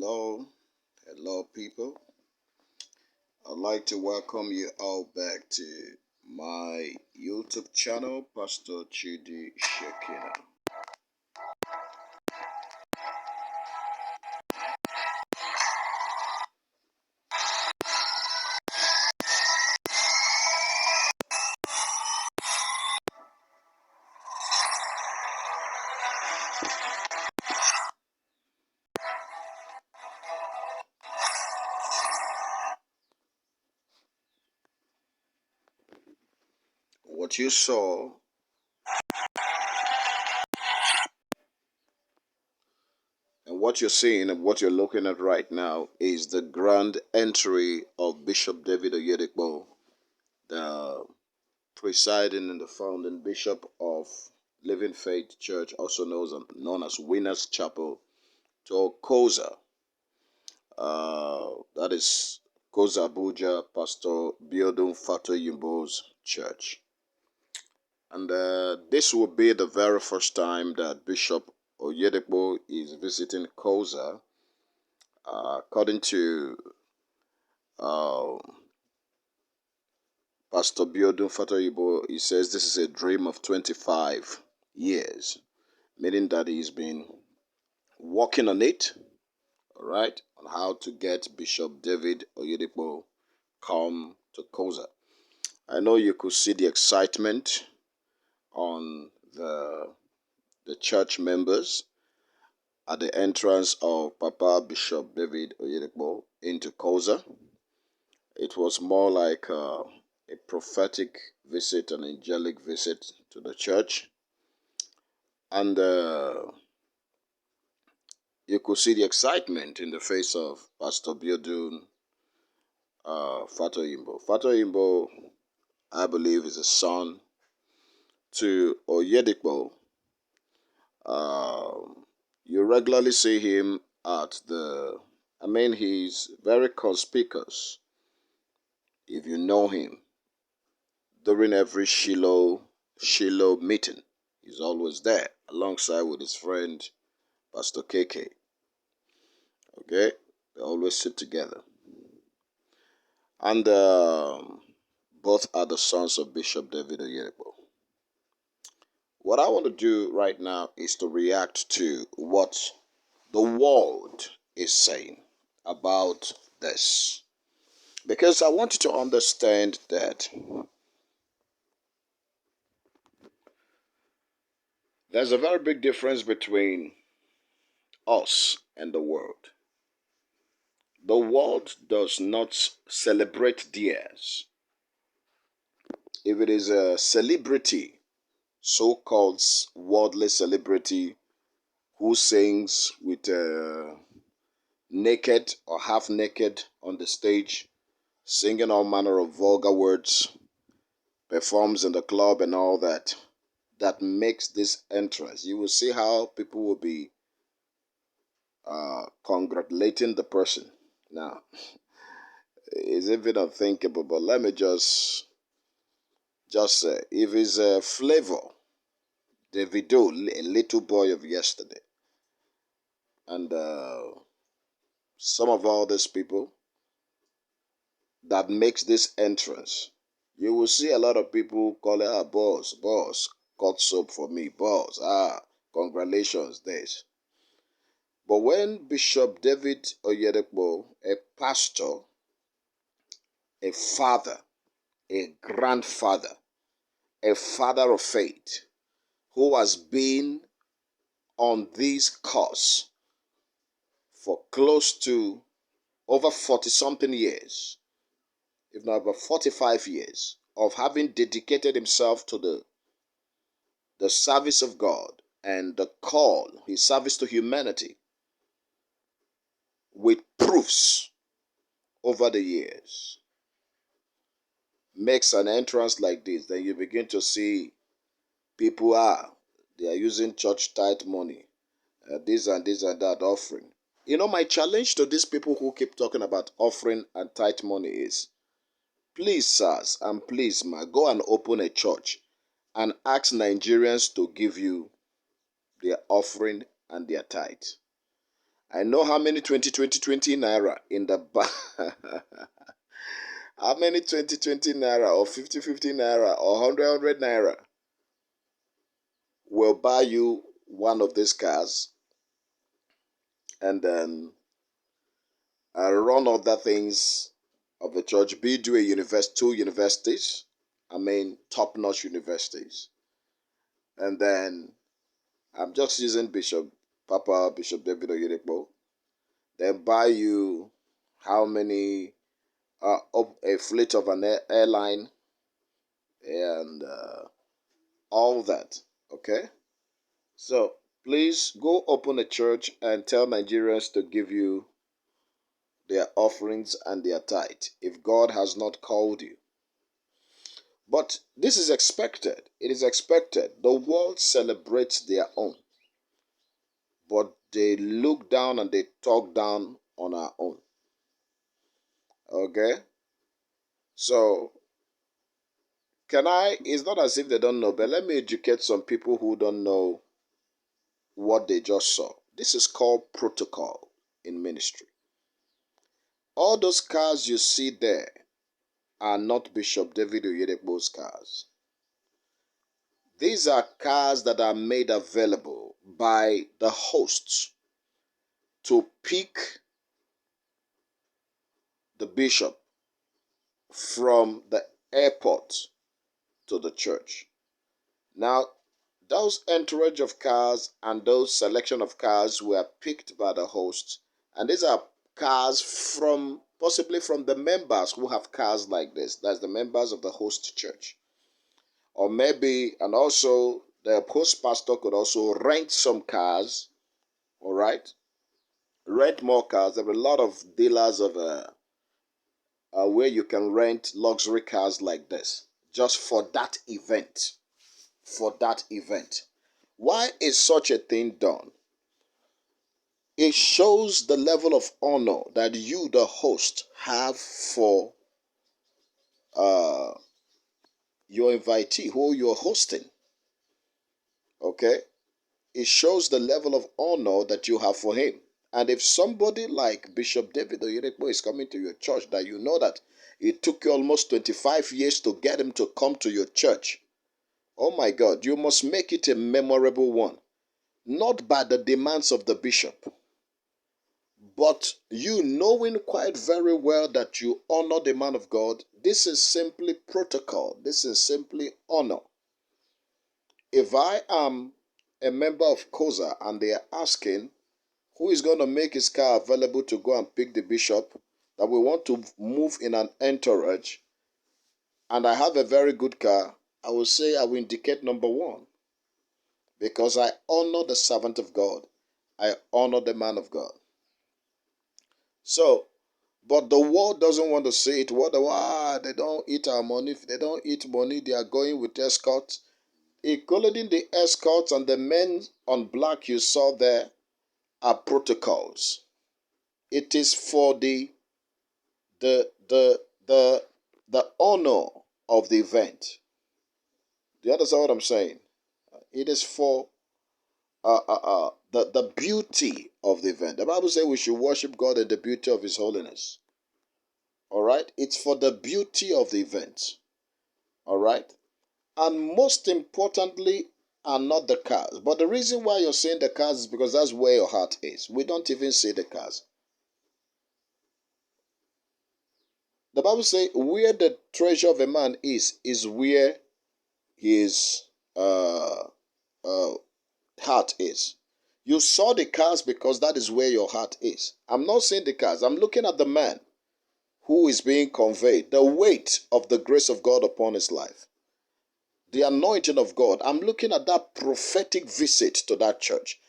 Hello, people. I'd like to welcome you all back to my YouTube channel, Pastor Chidi Shekina. What you saw and what you're seeing and what you're looking at right now is the grand entry of Bishop David Oyedepo, the presiding and the founding bishop of Living Faith Church, also known as Winners Chapel, to COZA. That is COZA Abuja, Pastor Biodun Fato Yimbo's church. And this will be the very first time that Bishop Oyedepo is visiting COZA. According to uh, Pastor Biodun Fato Yimbo, he says this is a dream of 25 years, meaning that he's been working on it, all right, on how to get Bishop David Oyedepo come to COZA. I know you could see the excitement on the church members at the entrance of Papa Bishop David Oyedepo into COZA. It was more like a prophetic visit, an angelic visit to the church. And you could see the excitement in the face of Pastor Biodun Fato Yimbo. Fato Yimbo, I believe, is a son to Oyedepo. You regularly see him at he's very conspicuous if you know him. During every Shiloh meeting, he's always there alongside with his friend Pastor KK. Okay, they always sit together. And both are the sons of Bishop David Oyedepo. What I want to do right now is to react to what the world is saying about this. Because I want you to understand that there's a very big difference between us and the world. The world does not celebrate theirs. If it is a celebrity, so-called worldly celebrity, who sings with naked or half naked on the stage, singing all manner of vulgar words, performs in the club and all that, that makes this entrance. You will see how people will be congratulating the person. Now, it's even unthinkable, but let me just say, if it's a Flavor, Davido, a little boy of yesterday, and some of all these people that makes this entrance, you will see a lot of people calling, boss, cut soap for me, boss, congratulations, this. But when Bishop David Oyedepo, a pastor, a father, a grandfather, a father of faith, who has been on this course for close to over 40-something years, if not about 45 years, of having dedicated himself to the service of God and the call, his service to humanity, with proofs over the years, makes an entrance like this, then you begin to see people they are using church tithe money, this and that offering. You know, my challenge to these people who keep talking about offering and tithe money is, please, sirs, and please, ma, go and open a church and ask Nigerians to give you their offering and their tithe. I know how many 20 naira in the bank. How many 20 naira or 50 naira or 100 naira will buy you one of these cars and then run other things of the church, be do a university, two universities, top-notch universities. And then I'm just using Bishop David Oyedepo, then buy you how many, a fleet of an airline and all that, okay? So please go open a church and tell Nigerians to give you their offerings and their tithe if God has not called you. But this is expected. It is expected. The world celebrates their own, but they look down and they talk down on our own. Okay? So, it's not as if they don't know, but let me educate some people who don't know what they just saw. This is called protocol in ministry. All those cars you see there are not Bishop David Oyedepo's cars. These are cars that are made available by the hosts to pick the bishop from the airport to the church. Now, those entourage of cars and those selection of cars were picked by the hosts, and these are cars possibly from the members who have cars like this. That's the members of the host church. Or maybe, and also the host pastor could also rent some cars, all right? Rent more cars. There are a lot of dealers of where you can rent luxury cars like this just for that event. For that event. Why is such a thing done? It shows the level of honor that you, the host, have for uh, your invitee who you're hosting. Okay? It shows the level of honor that you have for him. And if somebody like Bishop David Oyedepo is coming to your church, that you know that it took you almost 25 years to get him to come to your church, oh my God, you must make it a memorable one. Not by the demands of the bishop, but you knowing quite very well that you honor the man of God. This is simply protocol. This is simply honor. If I am a member of COZA and they are asking who is going to make his car available to go and pick the bishop, that we want to move in an entourage, and I have a very good car, I will say I will indicate number one. Because I honor the servant of God. I honor the man of God. So, but the world doesn't want to see it. They don't eat our money. If they don't eat money, they are going with escorts. Including the escorts and the men on black you saw there are protocols. It is for the the honor of the event. Do you understand what I'm saying? It is for the beauty of the event. The Bible says we should worship God in the beauty of His holiness. All right? It's for the beauty of the event. All right? And most importantly, are not the cars. But the reason why you're saying the cars is because that's where your heart is. We don't even see the cars. The Bible says, where the treasure of a man is where his heart is. You saw the cars because that is where your heart is. I'm not saying the cars. I'm looking at the man who is being conveyed, the weight of the grace of God upon his life, the anointing of God. I'm looking at that prophetic visit to that church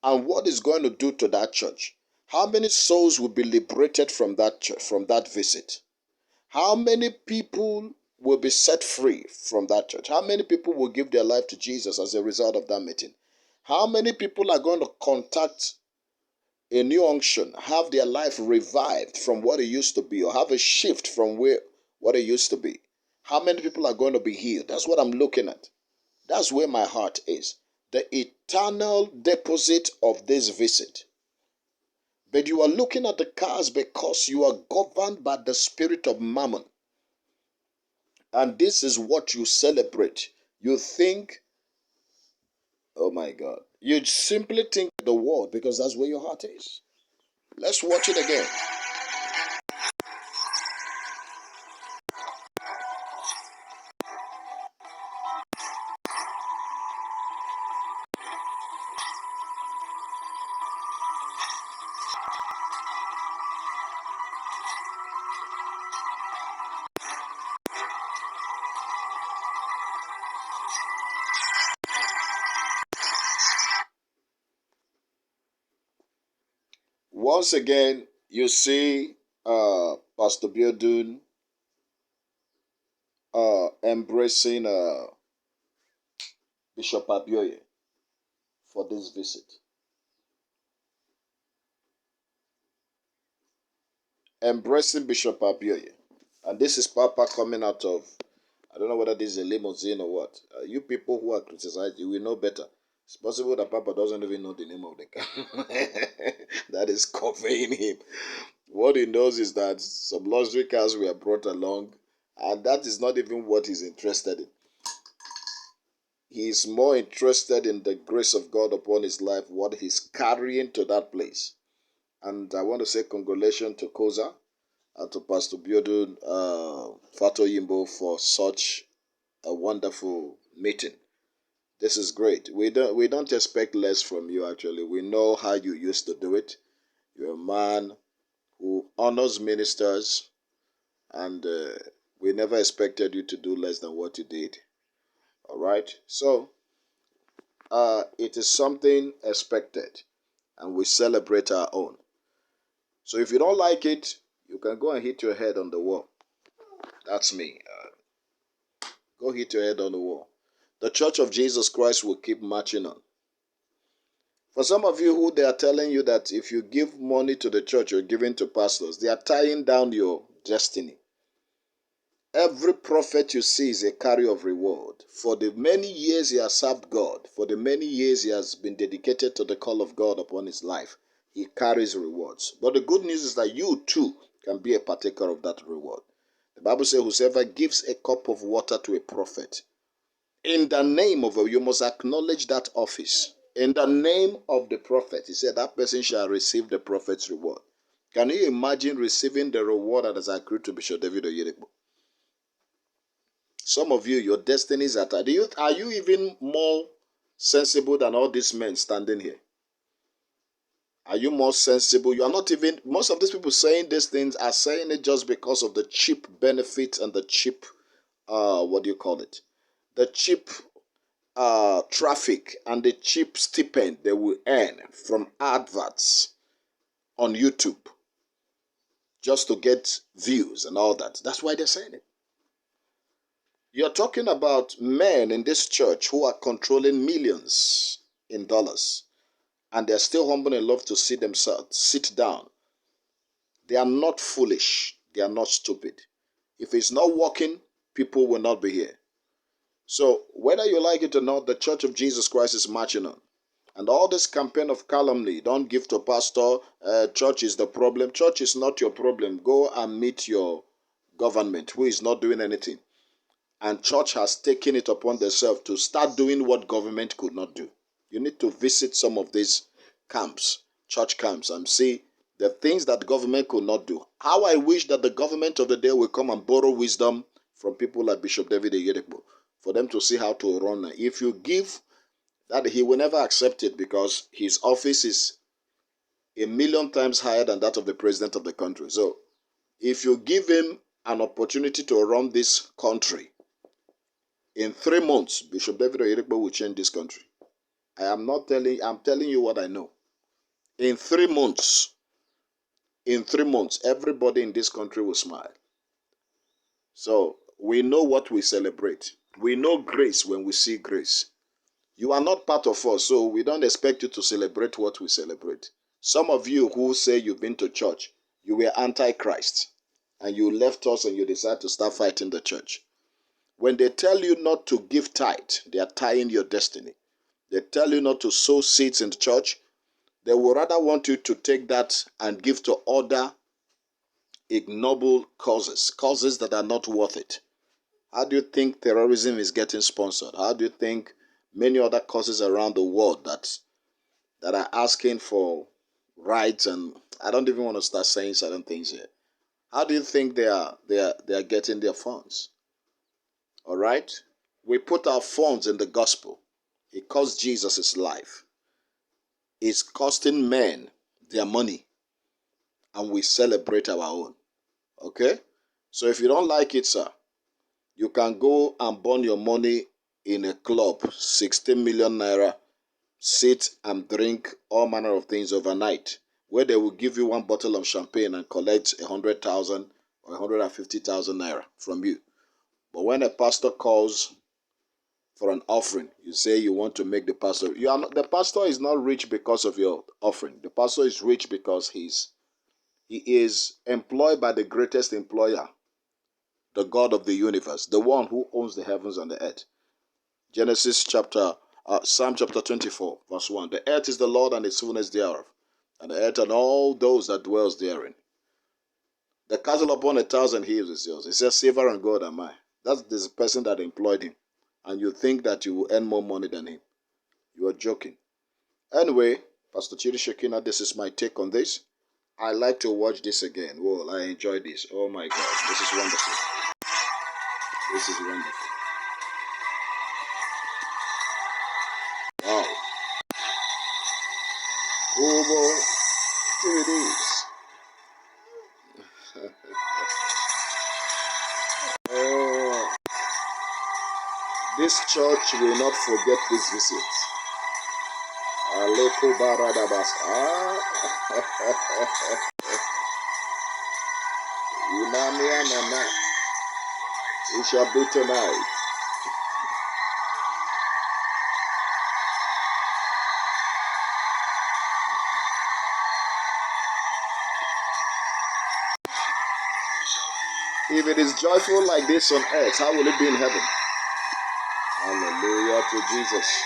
and what is going to do to that church. How many souls will be liberated from that church, from that visit? How many people will be set free from that church? How many people will give their life to Jesus as a result of that meeting? How many people are going to contact a new unction, have their life revived from what it used to be, or have a shift from what it used to be? How many people are going to be healed? That's what I'm looking at. That's where my heart is. The eternal deposit of this visit. But you are looking at the cars because you are governed by the spirit of mammon. And this is what you celebrate. You think, oh my God, you simply think the world because that's where your heart is. Let's watch it again. Once again, you see Pastor Biodun embracing Bishop Abioye for this visit. Embracing Bishop Abioye. And this is Papa coming out of, I don't know whether this is a limousine or what. You people who are criticizing, you will know better. It's possible that Papa doesn't even know the name of the car that is conveying him. What he knows is that some luxury cars were brought along, and that is not even what he's interested in. He is more interested in the grace of God upon his life, what he's carrying to that place. And I want to say congratulations to COZA and to Pastor Biodun Fato Yimbo for such a wonderful meeting. This is great. We don't expect less from you actually. We know how you used to do it. You're a man who honors ministers, and we never expected you to do less than what you did. All right. So it is something expected, and we celebrate our own. So if you don't like it, you can go and hit your head on the wall. That's me. Go hit your head on the wall. The Church of Jesus Christ will keep marching on. For some of you who they are telling you that if you give money to the church, you're giving to pastors, they are tying down your destiny. Every prophet you see is a carrier of reward. For the many years he has served God, for the many years he has been dedicated to the call of God upon his life, he carries rewards. But the good news is that you too can be a partaker of that reward. The Bible says, whosoever gives a cup of water to a prophet, in the name of you must acknowledge that office. In the name of the prophet, he said that person shall receive the prophet's reward. Can you imagine receiving the reward that has accrued to Bishop David Oyedepo? Some of you, your destinies are tied. Are you even more sensible than all these men standing here? Are you more sensible? You are not even, most of these people saying these things are saying it just because of the cheap benefit and the cheap, what do you call it? The cheap traffic and the cheap stipend they will earn from adverts on YouTube just to get views and all that. That's why they're saying it. You're talking about men in this church who are controlling millions in dollars, and they're still humble enough to see themselves sit down. They are not foolish. They are not stupid. If it's not working, people will not be here. So whether you like it or not, the Church of Jesus Christ is marching on. And all this campaign of calumny, don't give to pastor, church is the problem. Church is not your problem. Go and meet your government who is not doing anything. And church has taken it upon themselves to start doing what government could not do. You need to visit some of these camps, church camps, and see the things that government could not do. How I wish that the government of the day will come and borrow wisdom from people like Bishop David Oyedepo for them to see how to run. If you give that, he will never accept it because his office is a million times higher than that of the president of the country. So if you give him an opportunity to run this country, in 3 months, Bishop David Oyedepo will change this country. I'm telling you what I know. In 3 months, everybody in this country will smile. So we know what we celebrate. We know grace when we see grace. You are not part of us, so we don't expect you to celebrate what we celebrate. Some of you who say you've been to church, you were anti-Christ, and you left us and you decided to start fighting the church. When they tell you not to give tithe, they are tying your destiny. They tell you not to sow seeds in the church. They would rather want you to take that and give to other ignoble causes that are not worth it. How do you think terrorism is getting sponsored? How do you think many other causes around the world that are asking for rights, and I don't even want to start saying certain things here. How do you think they are getting their funds? All right? We put our funds in the gospel. It costs Jesus his life. It's costing men their money, and we celebrate our own. Okay? So if you don't like it, sir, you can go and burn your money in a club, 16 million naira, sit and drink all manner of things overnight, where they will give you one bottle of champagne and collect 100,000 or 150,000 naira from you. But when a pastor calls for an offering, you say you want to make the pastor. The pastor is not rich because of your offering. The pastor is rich because he is employed by the greatest employer, the God of the universe, the one who owns the heavens and the earth. Psalm chapter 24, verse 1. The earth is the Lord and its fullness thereof, and the earth and all those that dwells therein. The cattle upon 1,000 hills is yours. It says, silver and gold are mine. That's the person that employed him. And you think that you will earn more money than him. You are joking. Anyway, Pastor Chiri Shekina, this is my take on this. I like to watch this again. Well, I enjoy this. Oh my God, this is wonderful. This is wonderful. Wow. Oh boy, here it is. Oh, this church will not forget this visit. Aleko Baradabas. Imamia Nana. It shall be tonight. If it is joyful like this on earth, how will it be in heaven? Hallelujah to Jesus.